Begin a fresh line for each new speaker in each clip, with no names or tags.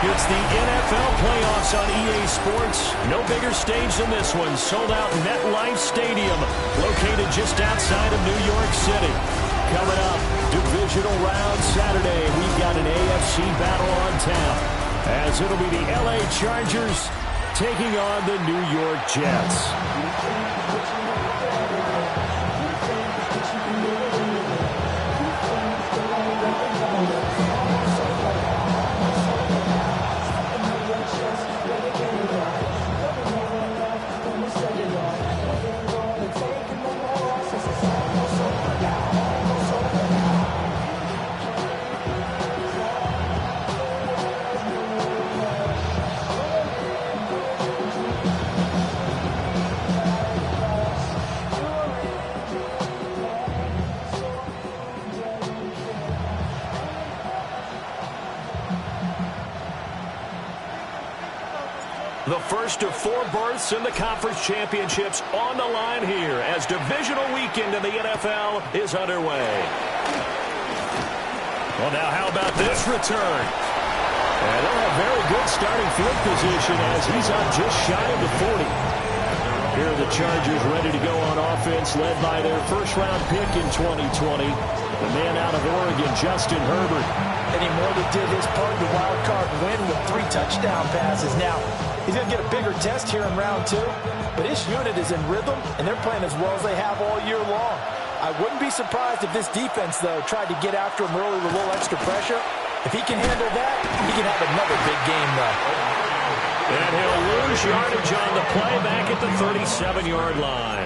It's the NFL playoffs on EA Sports. No bigger stage than this one. Sold out MetLife Stadium, located just outside of New York City. Coming up, divisional round Saturday. We've got an AFC battle on tap, as it'll be the LA Chargers taking on the New York Jets. The first of 4 berths in the conference championships on the line here as divisional weekend in the NFL is underway. Well, now how about this return? And they'll have very good starting field position as he's up just shy of the 40. Here are the Chargers ready to go on offense, led by their first-round pick in 2020, the man out of Oregon, Justin Herbert.
And he more than did his part of the wild card win with 3 touchdown passes. Now, he's going to get a bigger test here in round 2, but his unit is in rhythm, and they're playing as well as they have all year long. I wouldn't be surprised if this defense, though, tried to get after him early with a little extra pressure. If he can handle that, he can have another big game, though.
And he'll lose yardage on the play back at the 37-yard line.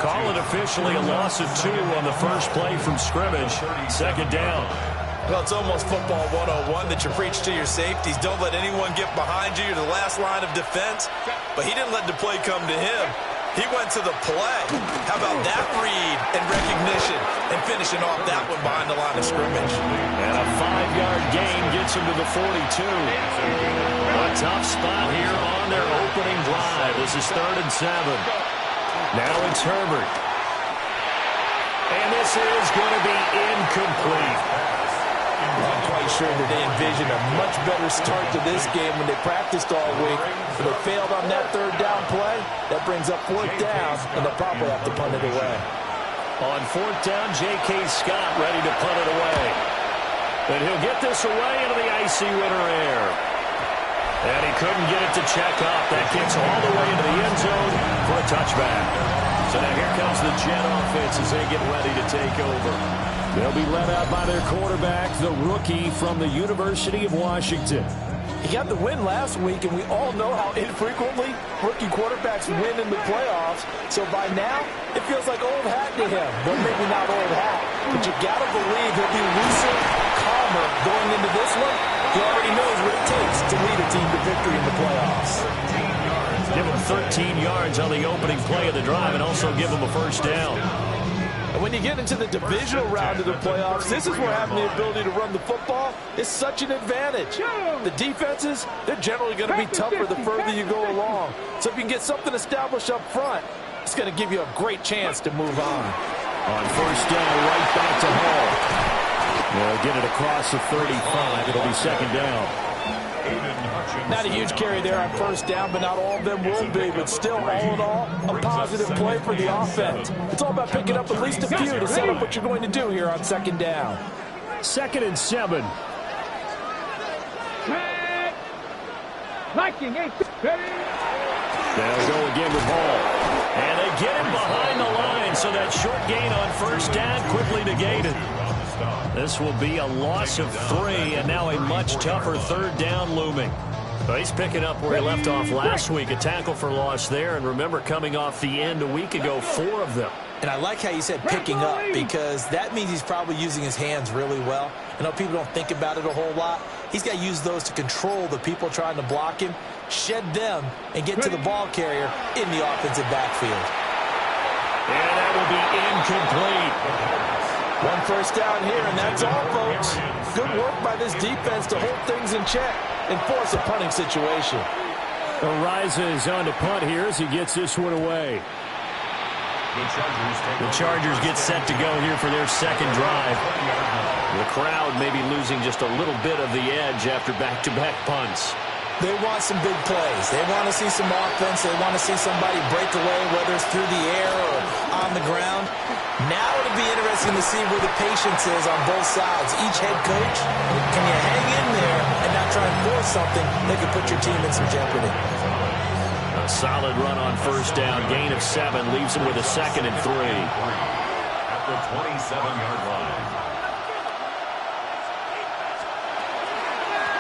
Call it officially a loss of 2 on the first play from scrimmage. Second down.
Well, it's almost football 101 that you preach to your safeties. Don't let anyone get behind you. You're the last line of defense. But he didn't let the play come to him. He went to the play. How about that read and recognition and finishing off that one behind the line of scrimmage.
And a 5-yard gain gets him to the 42. A tough spot here on their opening drive. This is 3rd and 7. Now it's Herbert. And this is going to be incomplete.
I'm quite sure that they envisioned a much better start to this game when they practiced all week. But they failed on that 3rd down play. That brings up 4th down, and they'll probably have to punt it away.
On 4th down, J.K. Scott ready to punt it away. And he'll get this away into the icy winter air. And he couldn't get it to check up. That kicks all the way into the end zone for a touchback. So now here comes the Jet offense as they get ready to take over. They'll be led out by their quarterback, the rookie from the University of Washington.
He got the win last week, and we all know how infrequently rookie quarterbacks win in the playoffs. So by now, it feels like old hat to him. Well, maybe not old hat, but you got to believe he'll be looser, calmer going into this one. He already knows what it takes to lead a team to victory in the playoffs.
Give him 13 yards on the opening play of the drive and also give him a first down.
And when you get into the divisional round of the playoffs, this is where having the ability to run the football is such an advantage. The defenses, they're generally going to be tougher the further you go along. So if you can get something established up front, it's going to give you a great chance to move on.
On first down, right back to Hall. They'll get it across the 35. It'll be second down.
Not a huge carry there on first down, but not all of them will be. But still, all in all, a positive play for the offense. It's all about picking up at least a few to set up what you're going to do here on second down.
2nd and 7. They'll go again with Hall. And they get him behind the line, so that short gain on first down quickly negated. This will be a loss of 3, and now a much tougher 3rd down looming. Well, he's picking up where he left off last week. A tackle for loss there, and remember, coming off the end a week ago, 4 of them.
And I like how you said picking up, because that means he's probably using his hands really well. I know people don't think about it a whole lot. He's got to use those to control the people trying to block him, shed them, and get to the ball carrier in the offensive backfield.
And that will be incomplete.
1 first down here, and that's all, folks. Good work by this defense to hold things in check and force a punting situation.
Ariza is on to punt here as he gets this one away. The Chargers get set to go here for their second drive. The crowd may be losing just a little bit of the edge after back-to-back punts.
They want some big plays. They want to see some offense. They want to see somebody break away, whether it's through the air or on the ground. Now it'll be interesting to see where the patience is on both sides. Each head coach, can you hang in there and not try and force something that could put your team in some jeopardy?
A solid run on first down. Gain of 7 leaves him with a 2nd and 3.
At the 27-yard line.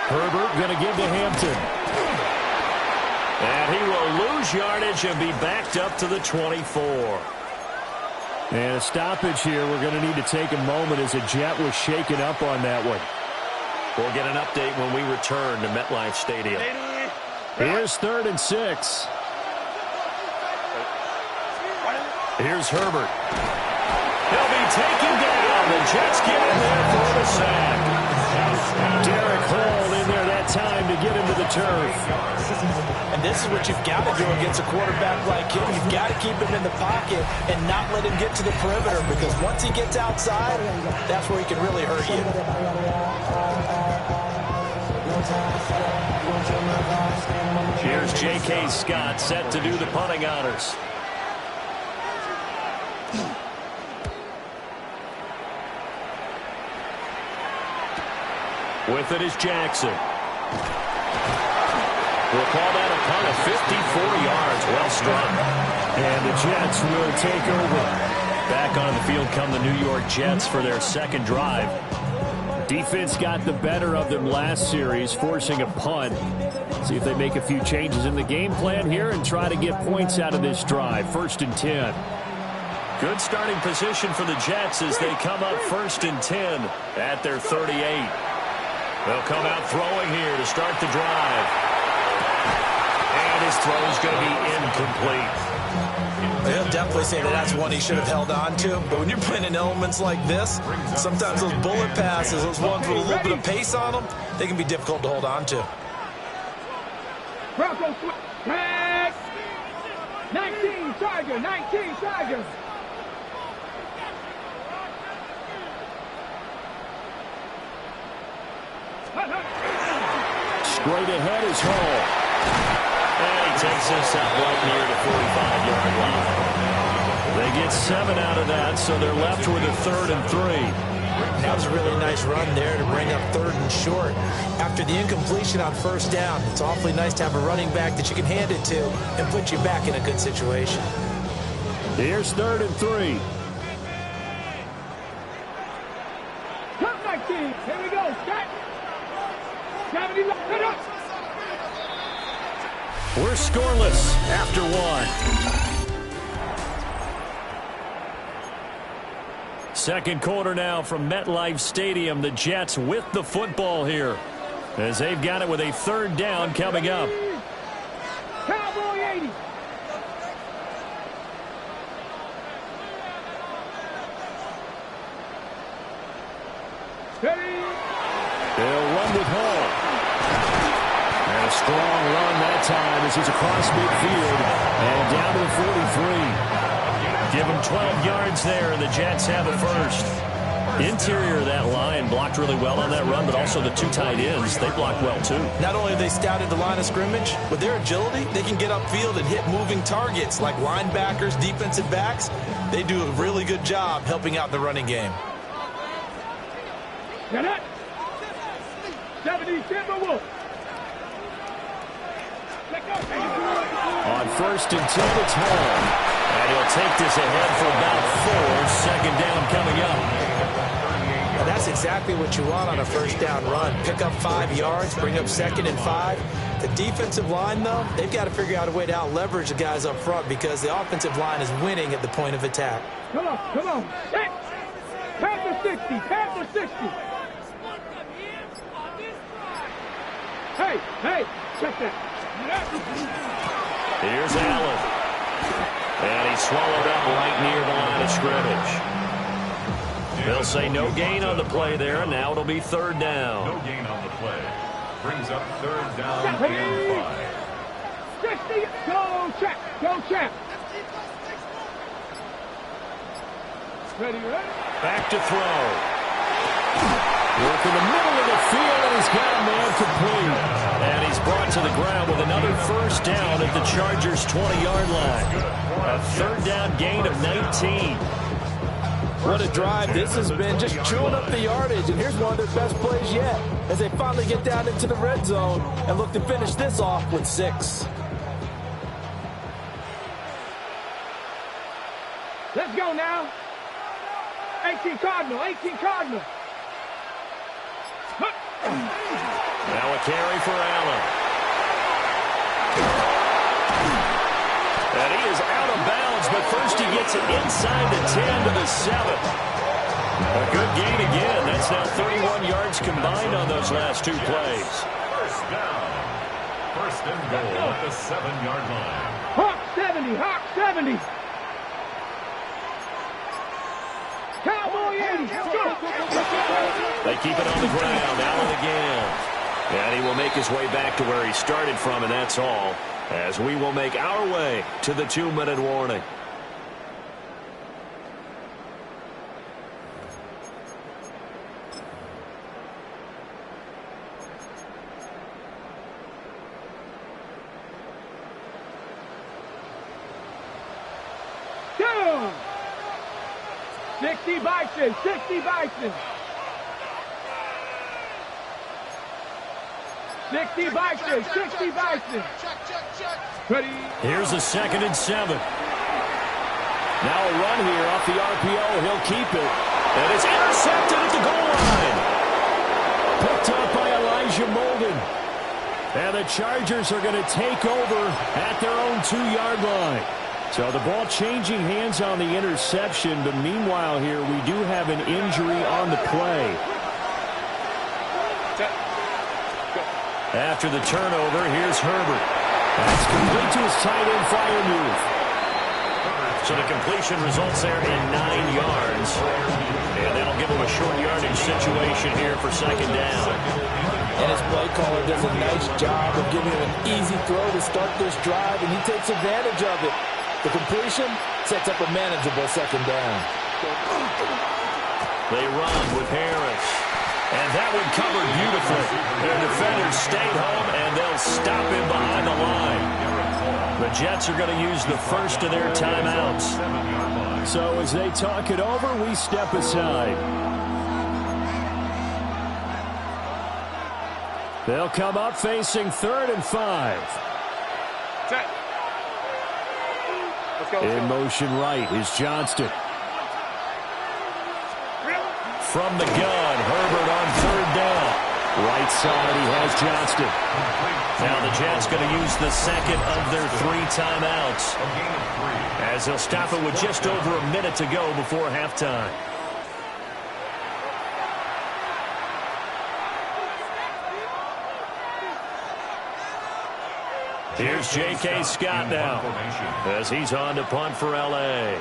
Herbert going to give to Hampton. And he will lose yardage and be backed up to the 24. And a stoppage here. We're going to need to take a moment as a Jet was shaken up on that one. We'll get an update when we return to MetLife Stadium. Here's 3rd and 6. Here's Herbert. He'll be taken down. The Jets get in there for the sack. Derek Hall in there that time to get him to the turf.
And this is what you've got to do against a quarterback like him. You've got to keep him in the pocket and not let him get to the perimeter, because once he gets outside, that's where he can really hurt you.
Here's J.K. Scott set to do the punting honors. With it is Jackson. We'll call that a punt of 54 yards. Well struck. And the Jets will take over. Back on the field come the New York Jets for their second drive. Defense got the better of them last series, forcing a punt. See if they make a few changes in the game plan here and try to get points out of this drive. 1st and 10. Good starting position for the Jets as they come up 1st and 10 at their 38. They'll come out throwing here to start the drive. And his throw is going to be incomplete.
They'll definitely say that that's one he should have held on to. But when you're playing in elements like this, sometimes those bullet passes, those ones with a little bit of pace on them, they can be difficult to hold on to.
Bronco tag. 19 Charger, 19 Charger.
Straight ahead is Hall. And he takes this up right near the 45-yard line. They get 7 out of that, so they're left with a 3rd and 3.
That was a really nice run there to bring up 3rd and short. After the incompletion on first down, it's awfully nice to have a running back that you can hand it to and put you back in a good situation.
Here's 3rd and 3.
Top 19. Here we go. Start. Gravity lock. Put up.
We're scoreless after 1. Second quarter now from MetLife Stadium. The Jets with the football here as they've got it with a 3rd down coming up.
Cowboy 80. Ready?
They'll run with Hall. And a strong run that time as he's across midfield and down to the 43. Give him 12 yards there, and the Jets have a first. Interior of that line blocked really well on that run, but also the two tight ends, they blocked well too.
Not only have they scouted the line of scrimmage, with their agility, they can get upfield and hit moving targets like linebackers, defensive backs. They do a really good job helping out the running game.
Get it? 70 Timberwolves.
On 1st and 10, it's Hall. And he'll take this ahead for about 4. 2nd down coming up.
Well, that's exactly what you want on a first down run. Pick up 5 yards, bring up 2nd and 5. The defensive line, though, they've got to figure out a way to out-leverage the guys up front because the offensive line is winning at the point of attack.
Come on, come on. Hey! Panther 60, Panther 60. Hey, hey, check that.
Here's Allen. And he's swallowed up right near the line of scrimmage. They'll say no gain on the play there, and now it'll be 3rd down.
No gain on the play. Brings up 3rd down and 5.
60, go check, go check. Ready, ready?
Back to throw. Work in the middle of the field, and he's got a man complete. And he's brought to the ground with another first down at the Chargers' 20-yard line. A 3rd down gain of 19.
What a drive this has been, just chewing up the yardage. And here's one of their best plays yet as they finally get down into the red zone and look to finish this off with 6.
Let's go now. 18 Cardinal, 18 Cardinal.
Now a carry for Allen. And he is out of bounds, but first he gets it inside the 10 to the 7. A good gain again. That's now 31 yards combined on those last 2 plays.
First down. 1st and goal at the 7-yard line.
Hawk 70, Hawk 70. Cowboy 80.
They keep it on the ground. Allen again. And he will make his way back to where he started from, and that's all, as we will make our way to the 2-minute warning.
Down. 60 Bison, 60 Bison. 60 Bison, 60 Bison. Ready?
Here's a 2nd and 7. Now a run here off the RPO. He'll keep it. And it's intercepted at the goal line. Picked up by Elijah Molden. And the Chargers are going to take over at their own 2-yard line. So the ball changing hands on the interception. But meanwhile here, we do have an injury on the play. After the turnover, here's Herbert. That's complete to his tight end flyer move. So the completion results there in 9 yards. And that'll give him a short yardage situation here for 2nd down.
And his play caller does a nice job of giving him an easy throw to start this drive, and he takes advantage of it. The completion sets up a manageable 2nd down.
They run with Harris. And that one covered beautifully. Their defenders stayed home, and they'll stop him behind the line. The Jets are going to use the first of their timeouts. So as they talk it over, we step aside. They'll come up facing 3rd and 5. In motion right is Johnston. From the gun, Herbert on 3rd down. Right side, he has Johnston. Now the Jets going to use the 2nd of their 3 timeouts, as they'll stop it with just over a minute to go before halftime. Here's J.K. Scott now, as he's on to punt for L.A.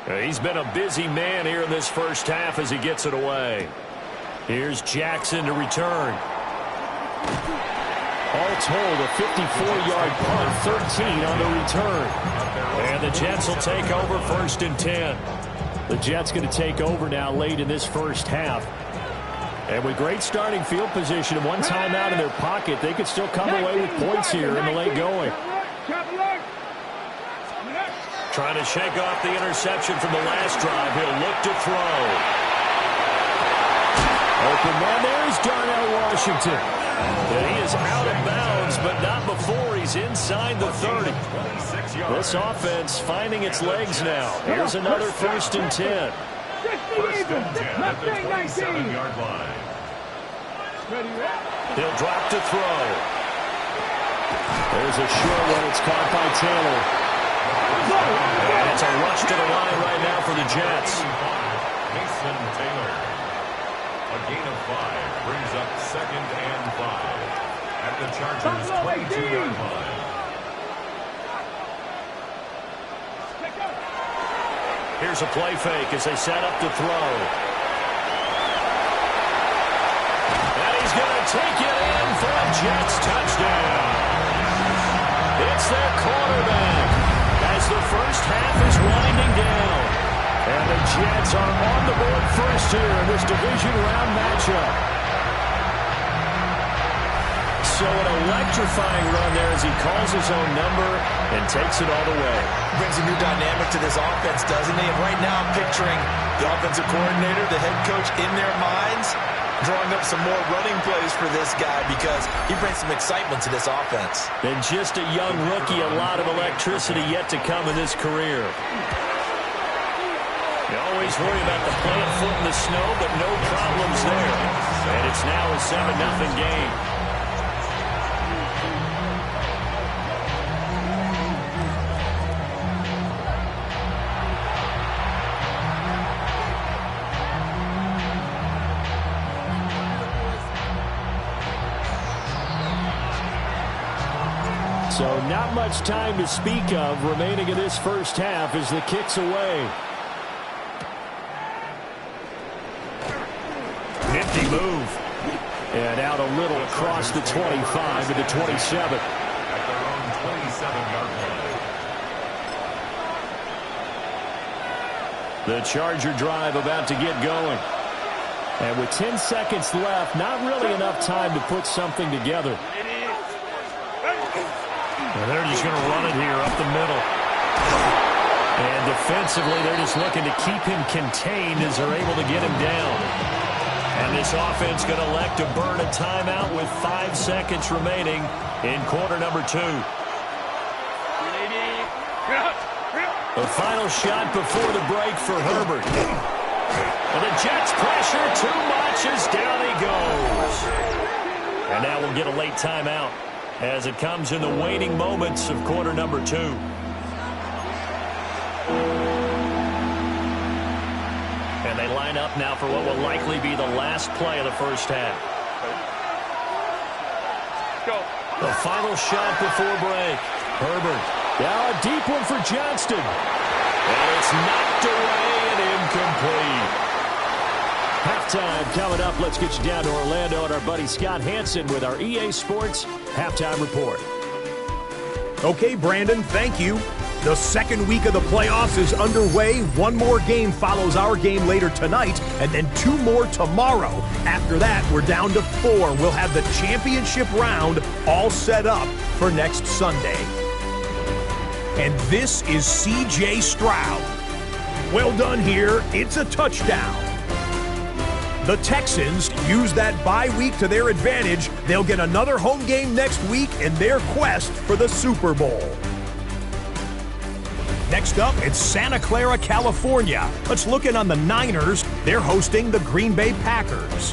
He's been a busy man here in this first half as he gets it away. Here's Jackson to return. All told, a 54-yard punt, 13 on the return. And the Jets will take over 1st and 10. The Jets going to take over now late in this first half. And with great starting field position and one timeout in their pocket, they could still come away with points here in the late going. Trying to shake off the interception from the last drive. He'll look to throw. Open man, there's Darnell Washington. And he is out of bounds, but not before he's inside the 30. This offense finding its legs now. Here's another 1st and 10.
1st and 10 at the 27-yard line.
He'll drop to throw. There's a short one. It's caught by Taylor. And it's a rush to the line right now for the Jets.
Mason Taylor. A gain of 5 brings up 2nd and 5 at the Chargers' 22-yard line.
Here's a play fake as they set up to throw. And he's going to take it in for a Jets touchdown. It's their quarterback as the first half is winding down. And the Jets are on the board first here in this division round matchup. So an electrifying run there as he calls his own number and takes it all the way.
Brings a new dynamic to this offense, doesn't he? And right now I'm picturing the offensive coordinator, the head coach in their minds, drawing up some more running plays for this guy because he brings some excitement to this offense.
And just a young rookie, a lot of electricity yet to come in this career. You always worry about the plant foot in the snow, but no problems there. And it's now a 7-0 game. So not much time to speak of remaining in this first half as the kick's away. Nifty move. And out a little across the 25 to the 27.
At their own 27-yard line.
The Charger drive about to get going. And with 10 seconds left, not really enough time to put something together. And they're just going to run it here up the middle. And defensively, they're just looking to keep him contained as they're able to get him down. And this offense going to elect to burn a timeout with 5 seconds remaining in quarter number 2. The final shot before the break for Herbert. And the Jets pressure too much as down he goes. And now we'll get a late timeout as it comes in the waning moments of quarter number 2. And they line up now for what will likely be the last play of the first half.
Go.
The final shot before break. Herbert. Now a deep one for Johnston. And it's knocked away and incomplete. Halftime coming up. Let's get you down to Orlando and our buddy Scott Hansen with our EA Sports Halftime Report.
Okay, Brandon, thank you. The second week of the playoffs is underway. One more game follows our game later tonight, and then 2 more tomorrow. After that, we're down to 4. We'll have the championship round all set up for next Sunday. And this is C.J. Stroud. Well done here. It's a touchdown. The Texans use that bye week to their advantage. They'll get another home game next week in their quest for the Super Bowl. Next up, it's Santa Clara, California. Let's look in on the Niners. They're hosting the Green Bay Packers.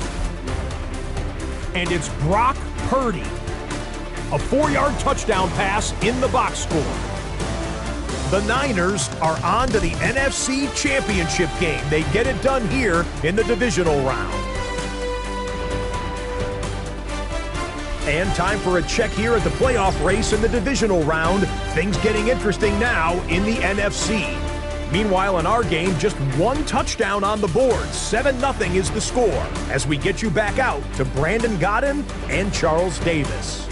And it's Brock Purdy. A 4-yard touchdown pass in the box score. The Niners are on to the NFC Championship game. They get it done here in the divisional round. And time for a check here at the playoff race in the divisional round. Things getting interesting now in the NFC. Meanwhile, in our game, just one touchdown on the board. 7-0 is the score as we get you back out to Brandon Godden and Charles Davis.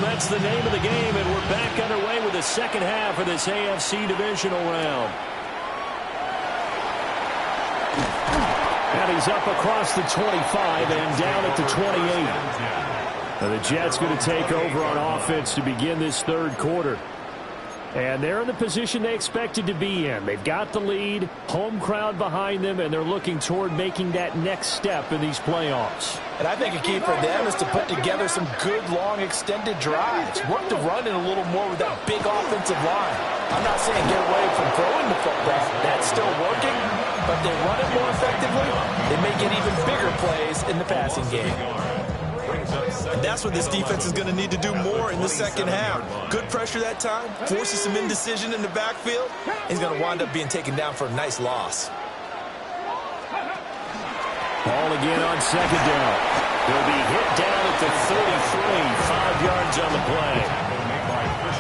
That's the name of the game, and we're back underway with the second half of this AFC divisional round. And he's up across the 25 and down at the 28. Now the Jets going to take over on offense to begin this third quarter. And they're in the position they expected to be in. They've got the lead, home crowd behind them, and they're looking toward making that next step in these playoffs.
And I think a key for them is to put together some good, long, extended drives. Work the run in a little more with that big offensive line. I'm not saying get away from throwing the football. That's still working, but they run it more effectively. They may get even bigger plays in the passing game.
And that's what this defense is going to need to do more in the second half. Good pressure that time, forces some indecision in the backfield. He's going to wind up being taken down for a nice loss.
Ball again on second down. He'll be hit down at the 33, 5 yards on the play.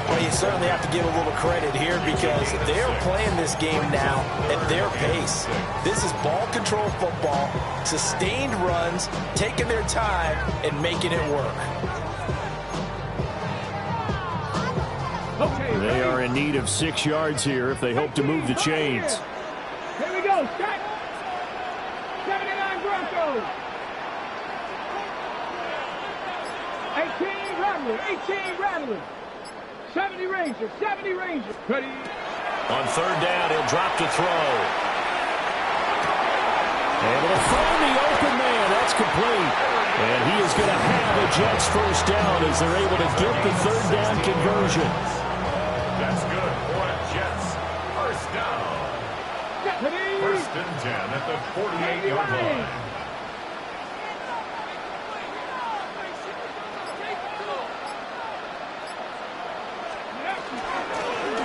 Well, you certainly have to give a little credit here because they're playing this game now at their pace. This is ball control football, sustained runs, taking their time and making it work.
They are in need of 6 yards here if they hope to move the chains.
Here we go, Scott. 79 Broncos. 18 Rattlers, 18 Rattlers. 70 Rangers, 70 Rangers. Ready.
On third down, he'll drop to throw. Able to find the open man. That's complete. And he is going to have a Jets first down as they're able to get the third down conversion.
That's good for a Jets first down. First and 10 at the 48-yard line.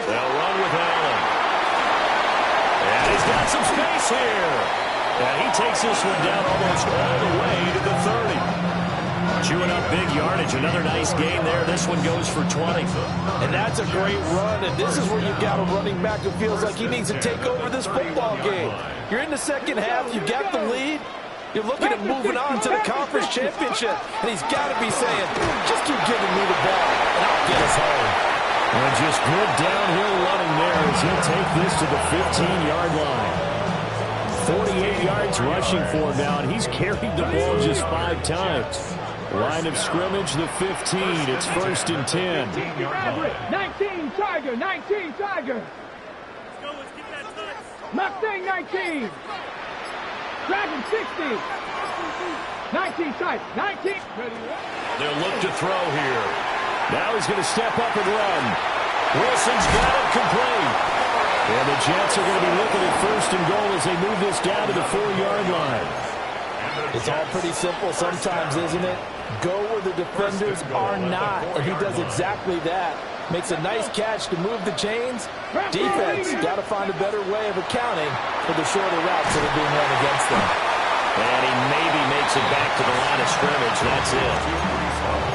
They'll run with Allen. And he's got some space here. And he takes this one down almost all the way to the 30. Chewing up big yardage. Another nice gain there. This one goes for 20.
And that's a great run. And this is where you've got a running back who feels like he needs to take over this football game. You're in the second half. You've got the lead. You're looking at moving on to the conference championship. And he's got to be saying, just keep giving me the ball, and I'll get us home.
And just good downhill running there as he'll take this to the 15-yard line. 48 yards rushing for him now, and he's carried the ball just 5 times. Line of scrimmage, the 15. It's first and 10.
19 Tiger, 19 Tiger.
Let's go, let's get that touch.
Mustang 19. Dragon 60. 19 Tiger, 19.
They'll look to throw here. Now he's going to step up and run. Wilson's got it complete. And the Jets are going to be looking at first and goal as they move this down to the 4-yard line.
It's all pretty simple sometimes, isn't it? Go where the defenders are not, and he does exactly that. Makes a nice catch to move the chains. Defense got to find a better way of accounting for the shorter routes that are being run against them.
And he maybe makes it back to the line of scrimmage. That's it.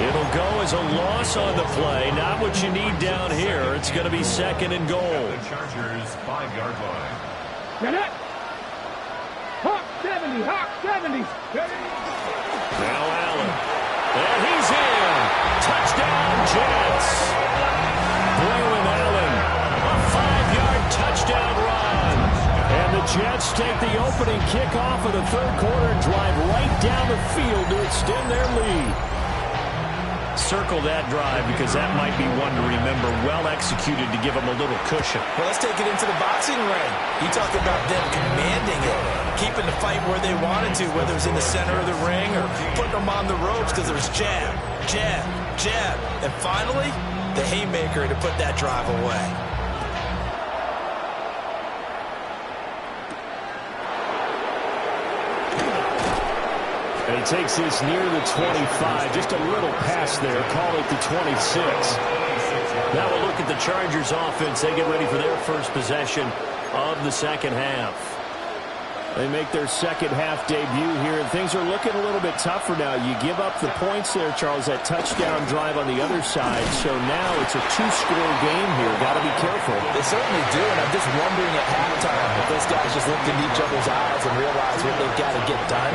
It'll go as a loss on the play. Not what you need down here. It's going to be second and goal.
The Chargers 5-yard line.
Get it. Hawk 70, Hawk 70.
Now Allen. And he's in. Touchdown, Jets. Braylon Allen. A 5-yard touchdown run. And the Jets take the opening kickoff of the third quarter and drive right down the field to extend their lead. Circle that drive because that might be one to remember. Well executed to give them a little cushion.
Well, let's take it into the boxing ring. You talk about them commanding it, keeping the fight where they wanted to, whether it was in the center of the ring or putting them on the ropes because there was jab, jab, jab. And finally, the haymaker to put that drive away.
And he takes this near the 25. Just a little pass there. Call it the 26. Now we'll look at the Chargers offense. They get ready for their first possession of the second half. They make their second half debut here, and things are looking a little bit tougher now. You give up the points there, Charles, that touchdown drive on the other side. So now it's a two-score game here. Got to be careful.
They certainly do, and I'm just wondering at halftime if those guys just look into each other's eyes and realize what they've got to get done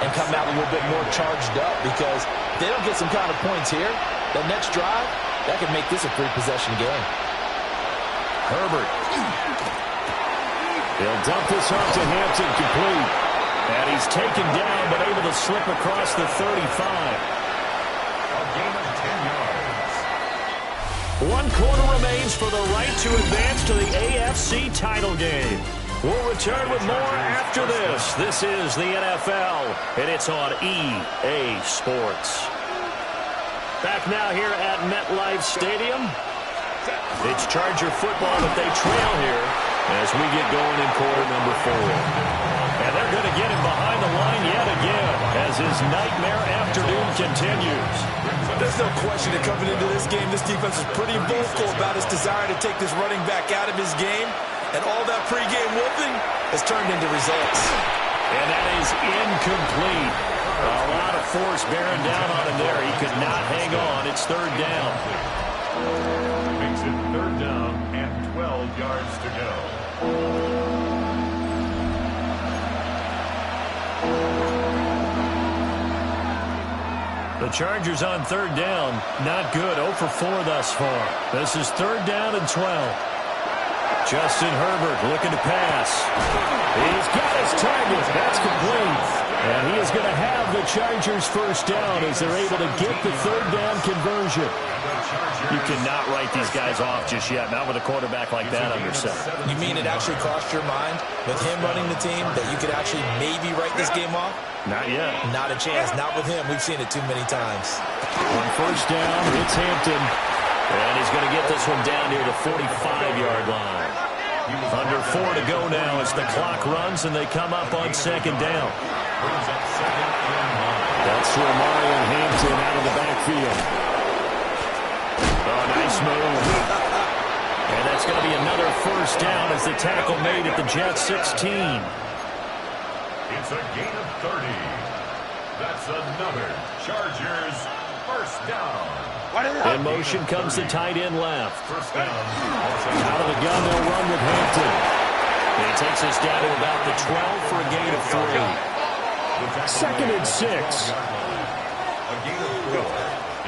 and come out a little bit more charged up, because if they don't get some kind of points here, that next drive, that could make this a three-possession game.
Herbert. He'll dump this off to Hampton, complete. And he's taken down, but able to slip across the 35.
A gain of 10 yards.
1 quarter remains for the right to advance to the AFC title game. We'll return with more after this. This is the NFL, and it's on EA Sports. Back now here at MetLife Stadium. It's Charger football, but they trail here as we get going in quarter number 4. And they're going to get him behind the line yet again as his nightmare afternoon continues.
There's no question that coming into this game, this defense is pretty vocal about its desire to take this running back out of his game. And all that pregame whooping has turned into results.
And that is incomplete. A lot of force bearing down on him there. He could not hang on. It's third down.
Makes it third down and 12 yards to go.
The Chargers on third down. Not good. 0 for 4 thus far. This is third down and 12. Justin Herbert looking to pass. He's got his target. That's complete. And he is going to have the Chargers first down as they're able to get the third down conversion. You cannot write these guys off just yet, not with a quarterback like that under center.
You mean it actually crossed your mind with him running the team that you could actually maybe write this game off?
Not yet.
Not a chance. Not with him. We've seen it too many times.
On first down, it's Hampton. And he's going to get this one down near the 45-yard line. Under 4 to go now as the clock runs and they come up on second down. That's Romarion Hampton out of the backfield. Oh, nice move. And that's going to be another first down as the tackle made at the Jets 16.
It's a gain of 30. That's another Chargers first down.
In motion comes the tight end left.
First down.
Out of the gun, they'll run with Hampton. And he takes us down to about the 12 for a gain of 3. Second and 6.
A gain of 4.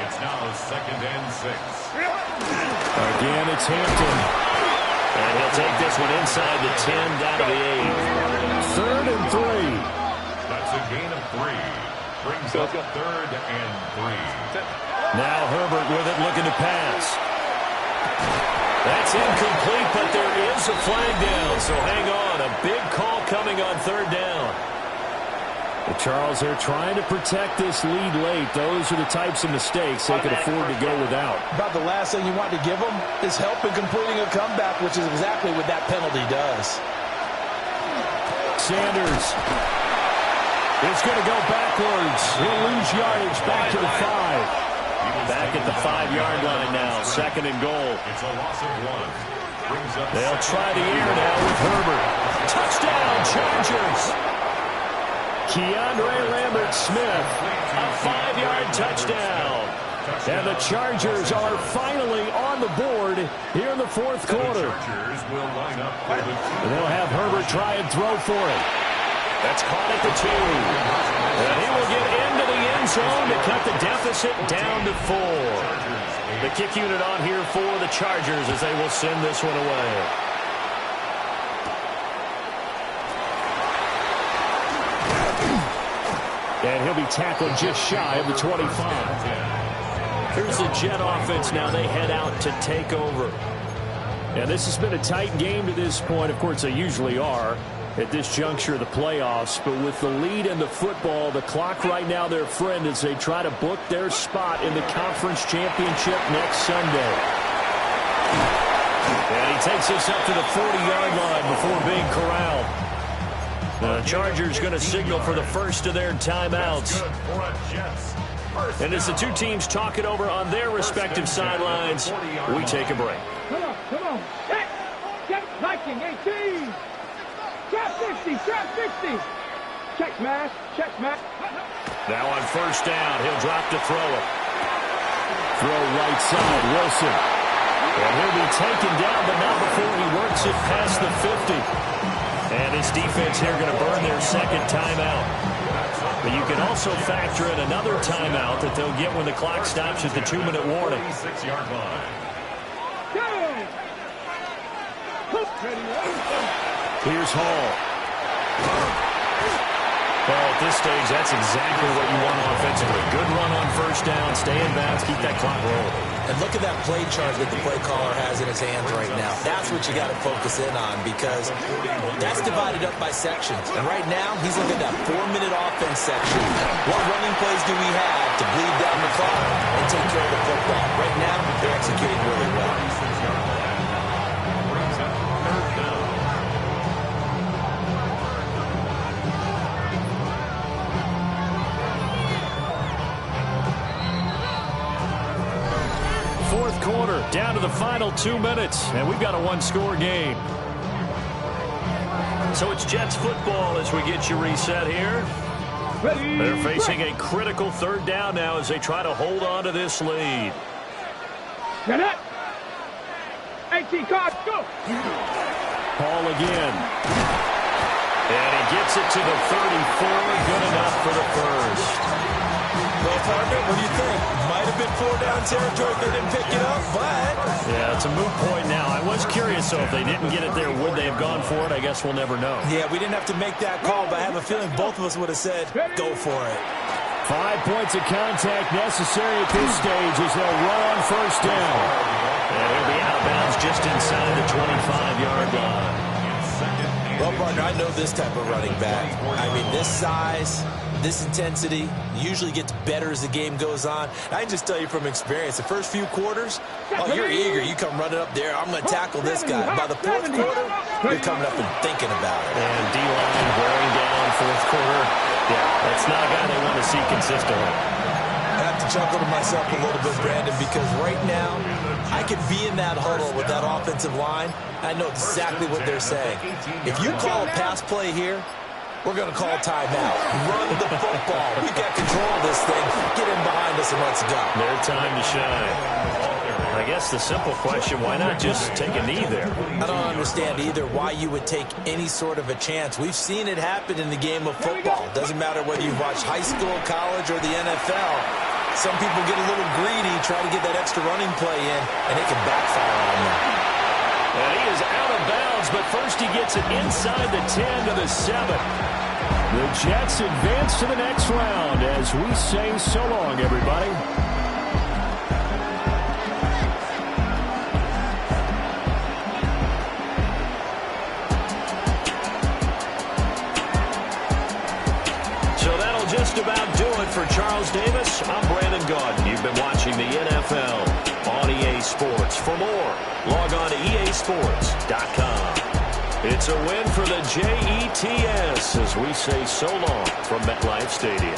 It's now second and 6.
Again, it's Hampton. And he'll take this one inside the 10 down to the 8. Third and 3.
That's a gain of 3. Brings up third and 3.
Now Herbert with it, looking to pass. That's incomplete, but there is a flag down, so hang on. A big call coming on third down. The Charles, they're trying to protect this lead late. Those are the types of mistakes they could afford to go without.
About the last thing you want to give them is help in completing a comeback, which is exactly what that penalty does.
Sanders is going to go backwards. He'll lose yardage back to the 5. Back at the 5-yard line now. Second and goal.
It's a loss of 1.
They'll try the air now with Herbert. Touchdown, Chargers. Keandre Lambert-Smith, a 5-yard touchdown. And the Chargers are finally on the board here in the fourth quarter. They'll have Herbert try and throw for it. That's caught at the 2. And he will get into the end zone to cut the deficit down to 4. The kick unit on here for the Chargers as they will send this one away. And he'll be tackled just shy of the 25. Here's the Jet offense now. They head out to take over. And this has been a tight game to this point. Of course, they usually are at this juncture of the playoffs. But with the lead in the football, the clock right now their friend as they try to book their spot in the conference championship next Sunday. And he takes us up to the 40-yard line before being corralled. The Chargers going to signal for the first of their timeouts. And as the two teams talk it over on their respective sidelines, we take a break.
Come on. Check, liking, 18. Trap 50, trap 50. Check smash.
Now on first down, he'll drop to throw it. Throw right side, Wilson. And he'll be taken down, but not before he works it past the 50. And this defense here going to burn their second timeout. But you can also factor in another timeout that they'll get when the clock stops at the 2-minute warning.
6-yard line.
Here's Hall. Well, at this stage, that's exactly what you want offensively. Good run on first down, stay in bounds, keep that clock rolling.
And look at that play chart that the play caller has in his hands right now. That's what you got to focus in on because that's divided up by sections. And right now, he's looking at that 4-minute offense section. What running plays do we have to bleed down the clock and take care of the football? Right now, they're executing really well.
Fourth quarter, down to the final 2 minutes, and we've got a one-score game. So it's Jets football as we get you reset here. They're facing a critical third down now as they try to hold on to this lead.
Get it. 18 cards, go.
Hall again. And he gets it to the 34, good enough for the first.
Well, partner, what do you think? Might have been 4-down territory if they didn't pick it up, but...
Yeah, it's a moot point now. I was curious, though, if they didn't get it there, would they have gone for it? I guess we'll never know.
Yeah, we didn't have to make that call, but I have a feeling both of us would have said, go for it.
5 points of contact necessary at this stage as they'll run on first down. And he'll be out of bounds just inside the 25-yard line.
Well, partner, I know this type of running back. I mean, this size, this intensity usually gets better as the game goes on. I can just tell you from experience, the first few quarters, oh, you're eager. You come running up there, I'm going to tackle this guy. By the fourth quarter, you're coming up and thinking about it.
And D-line wearing down fourth quarter. Yeah, that's not a guy they want to see consistently.
I have to chuckle to myself a little bit, Brandon, because right now, I could be in that huddle with that offensive line. I know exactly what they're saying. If you call a pass play here, we're going to call timeout. Run the football. We got control of this thing. Get in behind us and let's go.
Their time to shine. I guess the simple question, why not just take a knee there?
I don't understand either why you would take any sort of a chance. We've seen it happen in the game of football. Doesn't matter whether you watch high school, college, or the NFL. Some people get a little greedy, try to get that extra running play in, and it can backfire on them.
And he is out of bounds, but first he gets it inside the 10 to the 7. The Jets advance to the next round as we say so long, everybody. So that'll just about do it for Charles Davis. I'm Brandon Gaudin. You've been watching the NFL on EA Sports. For more, log on to easports.com. It's a win for the Jets as we say so long from MetLife Stadium.